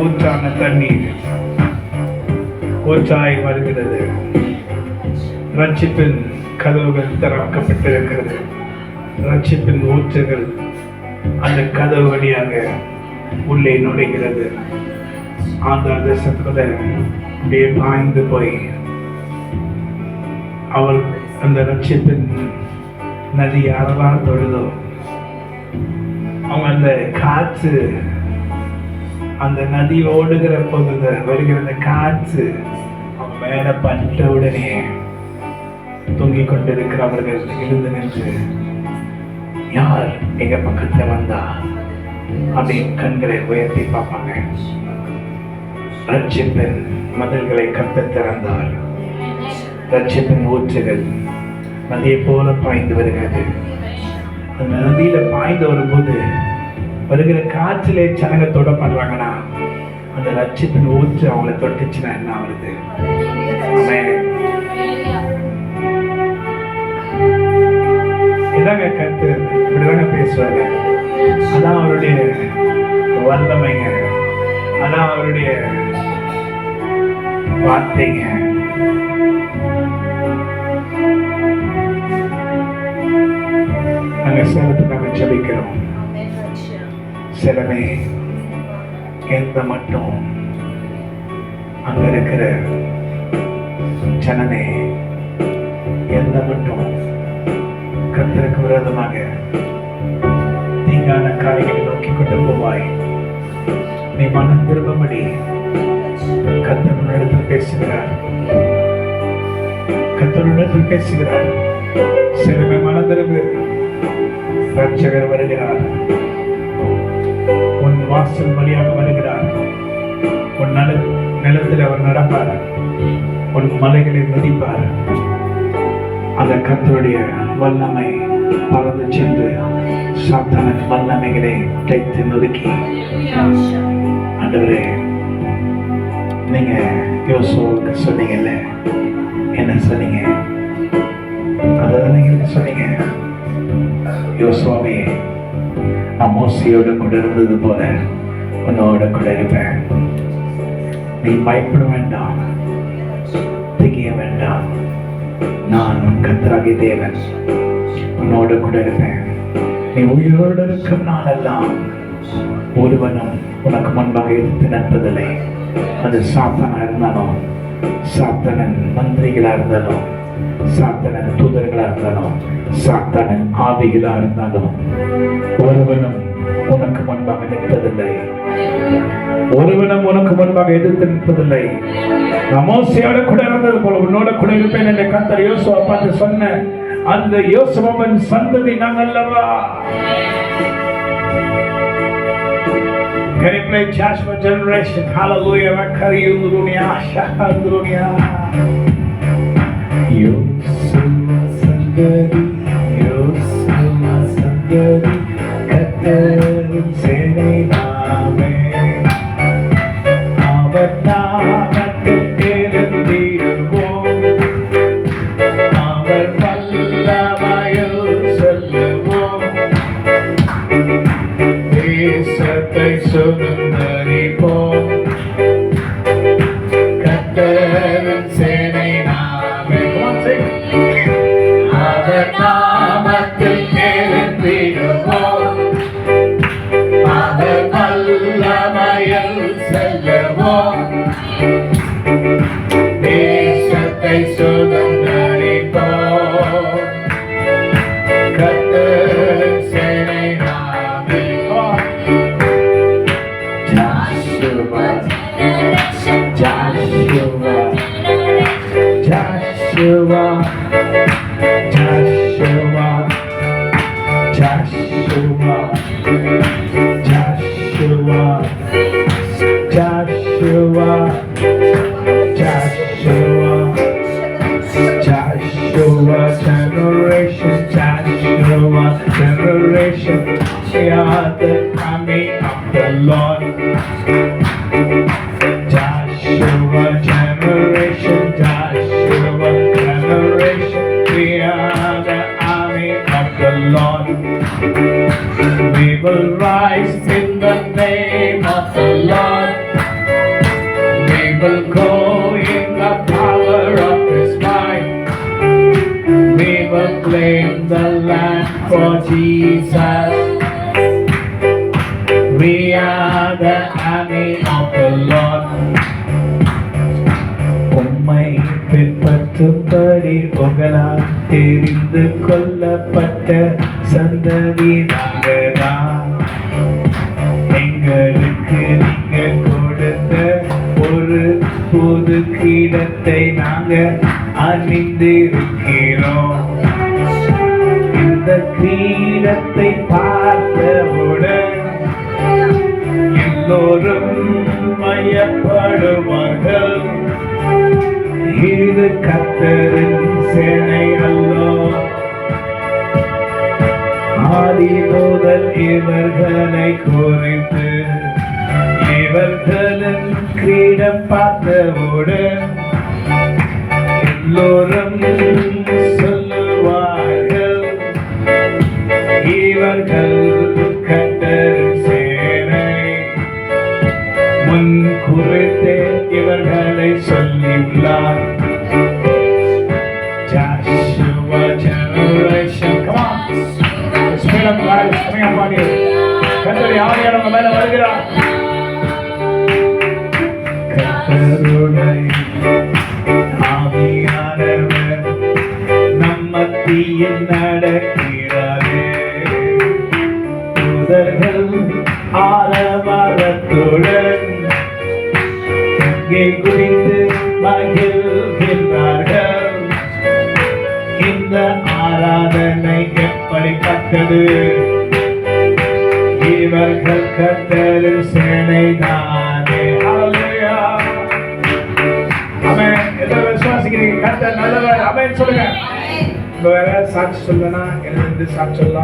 ஊற்றான தண்ணீர் ஊற்றாய் வருகிறது. ரட்சிப்பின் கதவுகள் திறக்கப்பட்டிருக்கிறது. ரட்சிப்பின் ஊற்றுகள் அந்த கதவு வழியாக உள்ளே நுழைகிறது. ஆந்திர தேசத்துல அப்படியே பாய்ந்து போய் அவள் அந்த ரட்சிப்பின் நதி யாரெல்லாம் தொழுதோ அவங்க அந்த காற்று, அந்த நதி ஓடுகிற போது வருகிற அந்த காற்று அவங்க மேல பட்ட உடனே தொங்கிக் கொண்டிருக்கிறவர்கள் எழுந்து நின்று யார் எங்க பக்கத்துல வந்தா அப்படின்னு கண்களை உயர்த்தி பார்ப்பாங்க. ரட்சிப்பின் மதில்களை கத்த திறந்தார். ரட்சிப்பின் ஊற்றுகள் நதியை போல பாய்ந்து வருகிறது. அந்த நதியில பாய்ந்து வரும்போது வருகிற காற்றிலே ஜனங்க தொடப்படுறாங்கன்னா அந்த ரட்சிப்பின் ஊற்று அவங்களை தொட்டுச்சுன்னா என்ன வருது? இதாங்க கத்து, இப்படிதாங்க பேசுவாங்க. அதான் அவருடைய வல்லமைங்க, அதான் அவருடைய வார்த்தைங்க. நாங்க சேலத்தை நாங்க ஜெபிக்கிறோம். சிலமே எந்த மட்டும் அங்க இருக்கிற ஜனமே எந்த மட்டும் கர்த்தருக்கு விரோதமாக தீங்கான காரியங்களை நோக்கி கொண்டு போவாய், நீ மனம் திரும்பபடி கர்த்தரிடத்தில் பேசுகிறார். கர்த்தரிடத்தில் பேசுகிறார். சிலமே மனம் திரும்பு, ரட்சகர் வருகிறார். உன் வாசல் வழியாக வருகிறார். உன் நிலத்தில் அவர் நடப்பார். உன் மலைகளை மிதிப்பார். அந்த கர்த்தருடைய வல்லமை பறந்து சென்று சாத்தானின் வல்லமைகளை தைத்து நொறுக்கி, ஆண்டவரே நீங்க யோசுவாவுக்கு சொன்னீங்கல்ல, என்ன சொன்னீங்க? அதான் நீங்க சொன்னீங்க, யோசுவாவே நான் மோசையோட கூட இருந்தது போல உன்னோட கூட இருப்பேன். நீ பயப்பட வேண்டாம், திகைய வேண்டாம். நான் உன் கர்த்தராகிய தேவன், உன்னோட கூட இருப்பேன். நீ உயிரோடு இருக்கும் நாளெல்லாம் ஒருவனும் உனக்கு முன்பாக எதிர்த்து நிற்பதில்லை. அது சாத்தானா இருந்தாலும், சாத்தானின் மந்திரிகளா இருந்தாலும், சாத்தானின் தூதர்களா இருந்தாலும், சாத்தானின் ஆவிகளா இருந்தாலும் ஒருவனும் உனக்கு முன்பாக நிற்பதில்லை. ஒருவனும் உனக்கு முன்பாக எதிர்த்து நிற்பதில்லை. மோசையோட கூட இருந்தது போல உன்னோட கூட இருப்பேன் என்று கர்த்தர் யோசுவா பார்த்து சொன்ன அந்த யோசுவாவின் சந்ததி நாங்கள் அல்லவா? Can you play Joshua Generation? Hallelujah. Makariyundrunia, Shahadrunia. Yosua Sangari, Yosua Sangari, Katharin Sename. Avar naamathil kerandiruvom, avar vallamayil solluvom. தேசத்தை சுதந்தரிப்போம், கர்த்தரின் சேனை நாமே. அவர் நாமத்தில் எழுந்திடுவோம், அவர் வல்லமையில் செல்லுவோம். தேசத்தை சுதந்தரிப்போம், கர்த்தரின் சேனை நாமே. Joshua, Joshua, Joshua, Joshua, Joshua, Joshua, Joshua, generation, Joshua, generation, we are the army of the Lord. Joshua, generation, Joshua, generation. will go in the power of His might. We will claim the land for Jesus. We are the army of the Lord. உம்மை பின்பற்றும்படி உங்களால் தெரிந்து கொள்ளப்பட்ட சந்ததி நாங்கதான். எங்களுக்கு நீங்க கொடுத்த ஒரு புது கிரீடத்தை நாங்க அணிந்திருக்கிறோம். இந்த கிரீடத்தை பார்த்தவுடன் எல்லோரும் மயப்படுவார்கள். இது கர்த்தரின் சேனை அல்லோ. ஆதி முதல் இவர்களை குறித்து இவர்களின் கிரீடம் பார்த்தவுடன் எல்லோரும் சொல்லுவார்கள், இவர்கள் கர்த்தரின் சேனை. முன் குறித்தே இவர்களை சொல்லியுள்ளார். Joshua generation, come on. The Spirit of God is coming upon you. கர்த்தருடைய ஆவியானவர் உங்க மேல வருகிறார். கர்த்தருடைய ஆவியானவர் நம் மத்தியில் நடக்கிறாரே. தூதர்கள் ஆரவாரத்துடன் இங்கே குறித்து மகிழ்கின்றார்கள். இந்த ஆராதனை எப்படிப்பட்டது? இவர்கள் கர்த்தரின் சேனைதானே. ஹல்லேலூயா. ஆமென். எல்லாரும் விசுவாசிக்கிறீங்க கர்த்தர் நல்லவர். ஆமென் சொல்லுங்க. வேற சாட்சி சொல்லனா என்ன சாட்சி சொல்லலாம்?